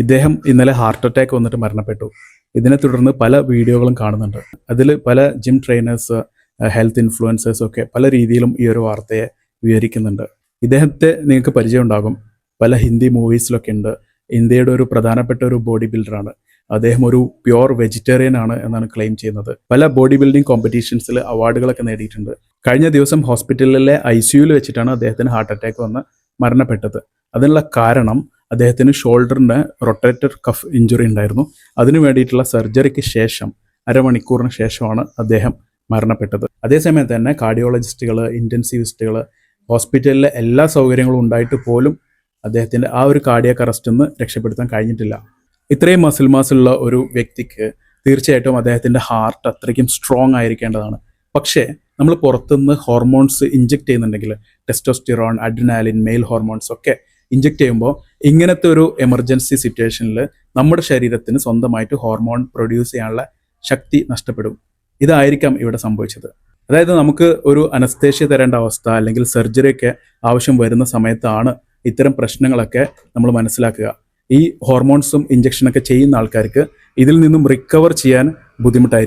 ഇദ്ദേഹം ഇന്നലെ heart attack വന്നിട്ട് മരണപ്പെട്ടു. ഇതിനെ തുടർന്ന് പല വീഡിയോകളും കാണുന്നുണ്ട്. അതിൽ പല ജിം ട്രെയിനേഴ്സ്, ഹെൽത്ത് ഇൻഫ്ലുവൻസേഴ്സ് ഒക്കെ പല രീതിയിലും ഈ ഒരു വാർത്തയെ വിവരിക്കുന്നുണ്ട്. ഇദ്ദേഹത്തെ നിങ്ങൾക്ക് പരിചയമുണ്ടാകും, പല ഹിന്ദി മൂവീസിലൊക്കെ ഉണ്ട്. ഇന്ത്യയുടെ ഒരു പ്രധാനപ്പെട്ട ഒരു ബോഡി ബിൽഡറാണ്. അദ്ദേഹം ഒരു പ്യുവർ വെജിറ്റേറിയൻ ആണ് എന്നാണ് ക്ലെയിം ചെയ്യുന്നത്. പല ബോഡി ബിൽഡിംഗ് കോമ്പറ്റീഷൻസിൽ അവാർഡുകളൊക്കെ നേടിയിട്ടുണ്ട്. കഴിഞ്ഞ ദിവസം ഹോസ്പിറ്റലിലെ ICUവിൽ വെച്ചിട്ടാണ് അദ്ദേഹത്തിന് ഹാർട്ട് അറ്റാക്ക് വന്ന് മരണപ്പെട്ടത്. അതിനുള്ള കാരണം അദ്ദേഹത്തിന് ഷോൾഡറിന് റൊട്ടേറ്റർ കഫ് ഇഞ്ചുറി ഉണ്ടായിരുന്നു. അതിനു വേണ്ടിയിട്ടുള്ള സർജറിക്ക് ശേഷം അരമണിക്കൂറിന് ശേഷമാണ് അദ്ദേഹം മരണപ്പെട്ടത്. അതേസമയം തന്നെ കാർഡിയോളജിസ്റ്റുകൾ, ഇൻറ്റൻസീവിസ്റ്റുകൾ, ഹോസ്പിറ്റലിലെ എല്ലാ സൗകര്യങ്ങളും ഉണ്ടായിട്ട് പോലും അദ്ദേഹത്തിൻ്റെ ആ ഒരു കാർഡിയാക് അറസ്റ്റിൽ നിന്ന് രക്ഷപ്പെടുത്താൻ കഴിഞ്ഞിട്ടില്ല. ഇത്രയും മസിൽ മാസുള്ള ഒരു വ്യക്തിക്ക് തീർച്ചയായിട്ടും അദ്ദേഹത്തിൻ്റെ ഹാർട്ട് അത്രയ്ക്കും സ്ട്രോങ് ആയിരിക്കേണ്ടതാണ്. പക്ഷേ നമ്മൾ പുറത്തുനിന്ന് ഹോർമോൺസ് ഇഞ്ചെക്ട് ചെയ്യുന്നുണ്ടെങ്കിൽ, ടെസ്റ്റോസ്റ്റിറോൺ, അഡ്രിനാലിൻ, മെയിൽ ഹോർമോൺസ് ഒക്കെ ഇഞ്ചെക്ട് ചെയ്യുമ്പോൾ ഇങ്ങനത്തെ ഒരു എമർജൻസി സിറ്റുവേഷനിൽ നമ്മുടെ ശരീരത്തിന് സ്വന്തമായിട്ട് ഹോർമോൺ പ്രൊഡ്യൂസ് ചെയ്യാനുള്ള ശക്തി നഷ്ടപ്പെടും. ഇതായിരിക്കാം ഇവിടെ സംഭവിച്ചത്. അതായത് നമുക്ക് ഒരു അനസ്തേഷ്യ തരേണ്ട അവസ്ഥ അല്ലെങ്കിൽ സർജറി ഒക്കെ ആവശ്യം വരുന്ന സമയത്താണ് ഇത്തരം പ്രശ്നങ്ങളൊക്കെ നമ്മൾ മനസ്സിലാക്കുക. ഈ ഹോർമോൺസും ഇഞ്ചക്ഷനൊക്കെ ചെയ്യുന്ന ആൾക്കാർക്ക് ഇതിൽ നിന്നും റിക്കവർ ചെയ്യാൻ ബുദ്ധിമുട്ടായിരിക്കും.